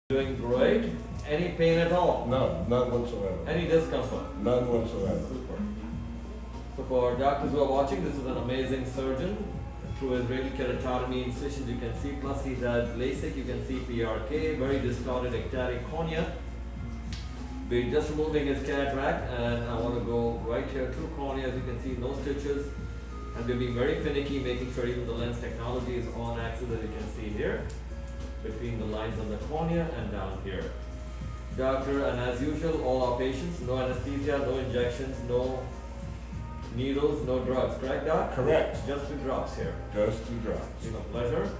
Doing great. Any pain at all? No, none whatsoever. Any discomfort? None whatsoever. Super. So for doctors who are watching, this is an amazing surgeon. Through his radial keratotomy incisions, you can see, plus he's had LASIK, you can see PRK, very distorted ectatic cornea. We're just removing his cataract, and I want to go right here through cornea. As you can see, no stitches, and we're being very finicky, making sure even the lens technology is on axis, as you can see here, between the lines on the cornea and down here. Doctor, and as usual, all our patients, no anesthesia, no injections, no needles, no drugs, correct, Doc? Correct. Just 2 drops here. Just 2 drops. It's been a pleasure.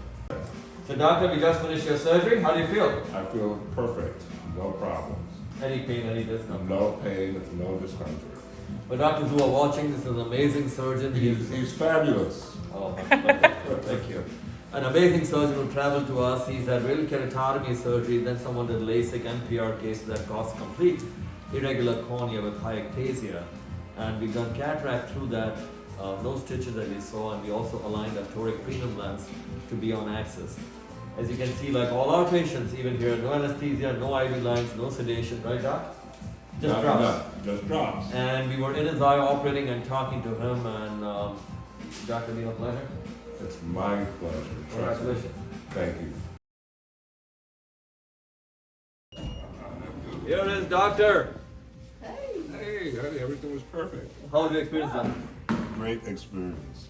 So, Doctor, we just finished your surgery. How do you feel? I feel perfect. No problems. Any pain, any discomfort? No pain, no discomfort. For doctors who are watching, this is an amazing surgeon. He's fabulous. Oh, thank you. An amazing surgeon who traveled to us. He's had radial keratotomy surgery, then someone did LASIK and PRK, so that caused complete irregular cornea with high ectasia. And we've done cataract through that, no stitches as you saw, and we also aligned our toric premium lens to be on axis. As you can see, like all our patients, even here, no anesthesia, no IV lines, no sedation, right, Doc? Just drops. No, just drops. And we were in his eye operating and talking to him, and Dr. Neil, pleasure. It's my pleasure. Trust me. Congratulations. Thank you. Here it is, Doctor. Hey, honey, everything was perfect. How was your experience then? Great experience.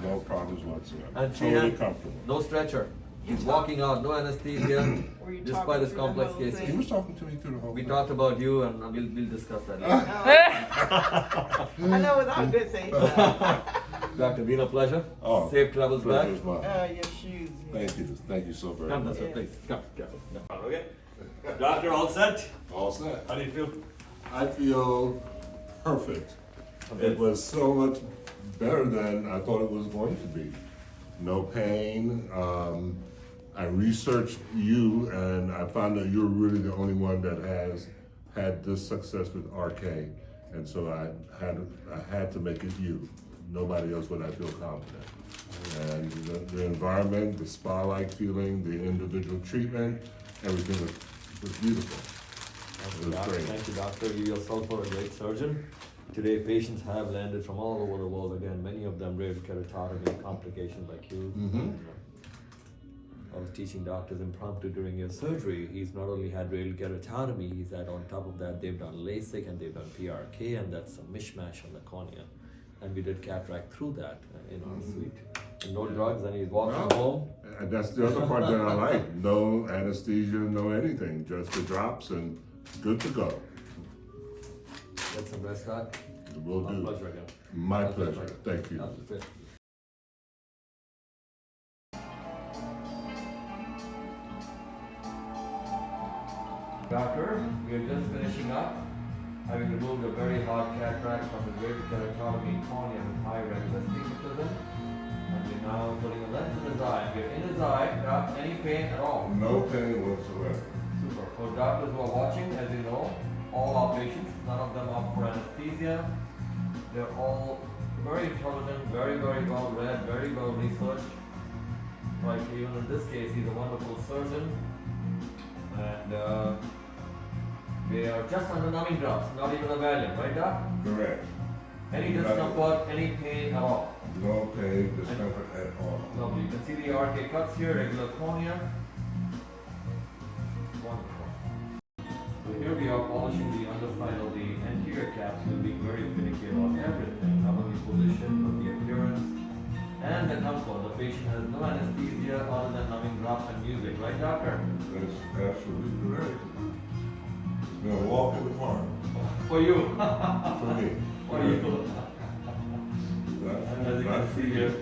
No problems whatsoever. And see Totally him? comfortable. No stretcher. He's walking out, no anesthesia, despite his complex He cases. was talking to me through the whole We thing. talked about you, and we'll discuss that later. I know it's all good things. Doctor, been a pleasure. Oh, Safe travels back. pleasure's mine. Your shoes. Thank you. Thank you so very Come much. this way, please. Come. Okay. Doctor, all set? All set. How do you feel? I feel perfect. It was so much better than I thought it was going to be. No pain. I researched you, and I found that you're really the only one that has had this success with RK, and so I had to make it you. Nobody else would I feel confident. And the environment, the spa-like feeling, the individual treatment, everything was beautiful. It was great. Thank you, Doctor. You yourself are a great surgeon. Today, patients have landed from all over the world. Again, many of them radial keratotomy complications like you. Mhm. I was teaching doctors impromptu during your surgery. He's not only had radial keratotomy, he's had on top of that, they've done LASIK and they've done PRK, and that's a mishmash on the cornea. And we did cataract through that in our suite. And no drugs, and he's walking home. And that's the other part that I like. No anesthesia, no anything, just the drops and good to go. Get some rest, Doc. Will My do. pleasure again. My pleasure. Thank you. Doctor, we are just finishing up. Having removed a very hard cataract from the radial keratotomy cornea with high regular astigmatism. And we're now putting a lens in his eye. We're in his eye, Doc, any pain at all? No pain whatsoever. Super. For doctors who are watching, as you know, all our patients, none of them opt for anesthesia. They're all very intelligent, very well read, very well researched. Like even in this case, he's a wonderful surgeon. And they are just on the numbing drops, not even a Valium, right, Doc? Correct. Any discomfort, any pain at all? No pain, discomfort at all. Lovely. You can see the RK cuts here, regular cornea. Wonderful. So here we are polishing the underside of the anterior caps. We'll be very finicky about everything, not only position, but the appearance and the comfort. The patient has no anesthesia other than numbing drops and music, right, doctor? That's absolutely correct. It's been a walk in the park For you. for me. For you. And as you Not can for see you. here,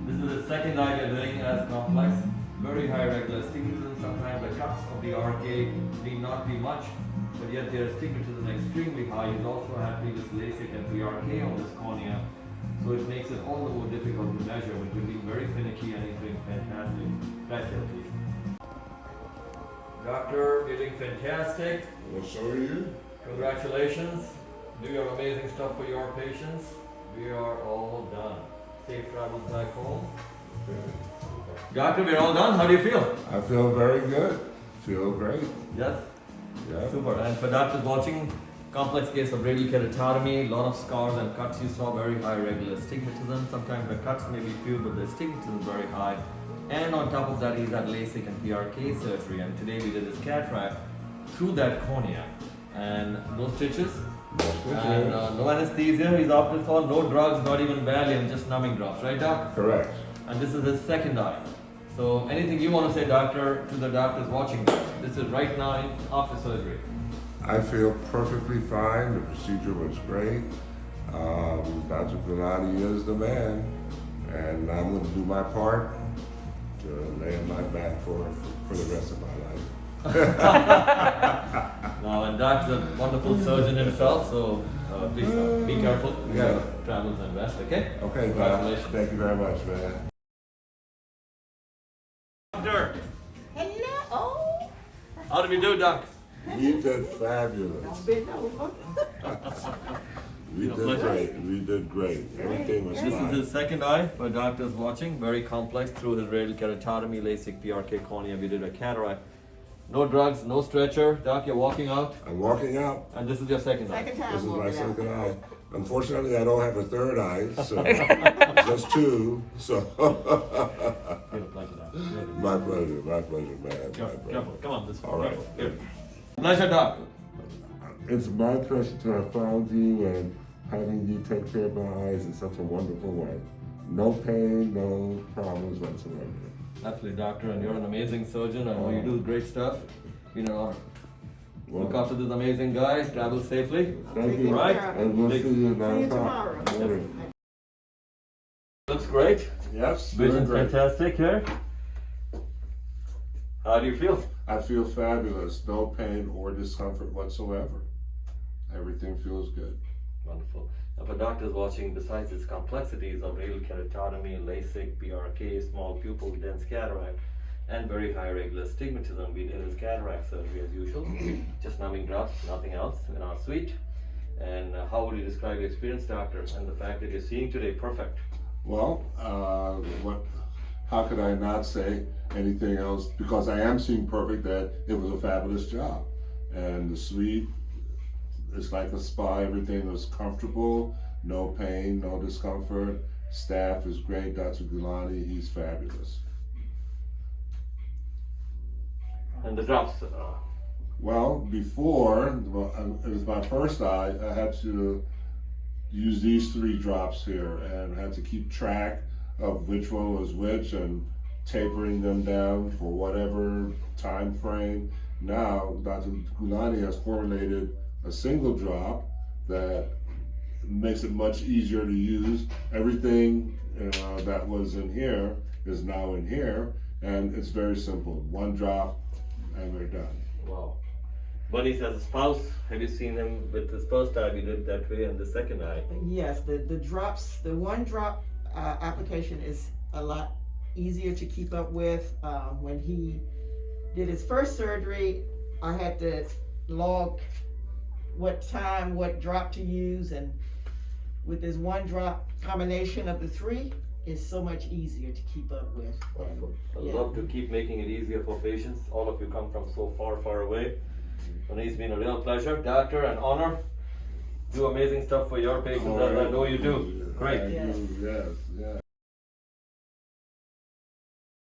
this is the second eye we're doing as complex. Very high regular astigmatism. Sometimes the cuts of the RK need not be much, but yet their astigmatism is extremely high. He's also had previous LASIK and PRK on this cornea, so it makes it all the more difficult to measure, but we're being very finicky and he's doing fantastic. That's it, please. Doctor, you're doing fantastic. Well, so are you. Congratulations. Do your amazing stuff for your patients. We are all done. Safe travels back home. Okay. Doctor, we're all done. How do you feel? I feel very good. feel great. Yes? Yeah. Super. And for doctors watching, complex case of radial keratotomy, lot of scars and cuts you saw, very high regular astigmatism. Sometimes the cuts may be few, but the astigmatism is very high. And on top of that, he's had LASIK and PRK surgery. And today we did his cataract through that cornea. And no stitches, and no anesthesia. He's opted for no drugs, not even Valium, just numbing drops. Right, doc? Correct. And this is his second eye. So anything you want to say, doctor, to the doctors watching this? This is right now in after surgery. I feel perfectly fine. The procedure was great. Dr. Gulani is the man, and I'm going to do my part to lay on my back for the rest of my life. Now, and Doc's a wonderful surgeon himself, so please be careful. You gotta travel and rest, okay? Okay, Doc. Congratulations. Thank you very much, man. Doctor, Hello. Oh. how did we do, Doc? We did fabulous. Been over. We did pleasure. great. We did great. Everything was This is fine. his second eye for doctors watching. Very complex through his radial keratotomy, LASIK, PRK cornea. We did a cataract. No drugs, no stretcher. Doc, you're walking out, I'm walking out. and this is your second eye. Second time. This is my walking out. second eye. Unfortunately, I don't have a third eye, so just two. So It's a pleasure, Doc. my pleasure, man. My Careful, pleasure. careful. Come on, this way. All right. Careful. Here. Pleasure, Doc. It's my pleasure to have found you and having you take care of my eyes in such a wonderful way. No pain, no problems whatsoever. Absolutely, doctor, and you're an amazing surgeon. I know you do great stuff. Been an honor. Look after this amazing guy. Travel safely. Thank you. Right. And we'll see you at 9 See you o'clock. tomorrow. Looks great. Yes, Vision's great. fantastic here. How do you feel? I feel fabulous. No pain or discomfort whatsoever. Everything feels good. Wonderful. Now for doctors watching, besides its complexities of radial keratotomy, LASIK, PRK, small pupil, dense cataract, and very high regular astigmatism, we did his cataract surgery as usual. Just numbing drops, nothing else in our suite. And how would you describe your experience, doctor, and the fact that you're seeing today perfect? Well, how could I not say anything else? Because I am seeing perfect that it was a fabulous job. And the suite, it's like a spa. Everything was comfortable, no pain, no discomfort. Staff is great. Dr. Gulani, he's fabulous. And the drops? Well, before, it was my first eye, I had to use these 3 drops here and had to keep track of which one was which and tapering them down for whatever time frame. Now, Dr. Gulani has formulated a single drop that makes it much easier to use. Everything that was in here is now in here, and it's very simple. 1 drop, and we're done. Wow. Bunny's as a spouse, have you seen him with his first eye? We did that way, and the second eye. Yes, the drops, the 1 drop application is a lot easier to keep up with. When he did his first surgery, I had to log what time, what drop to use, and with this 1 drop combination of the 3, it's so much easier to keep up with. I'd Yeah. love to keep making it easier for patients. All of you come from so far, far away. And it's been a real pleasure, doctor, and honor. Do amazing stuff for your patients, as I know you do. Great. Thank you. Yes, yes.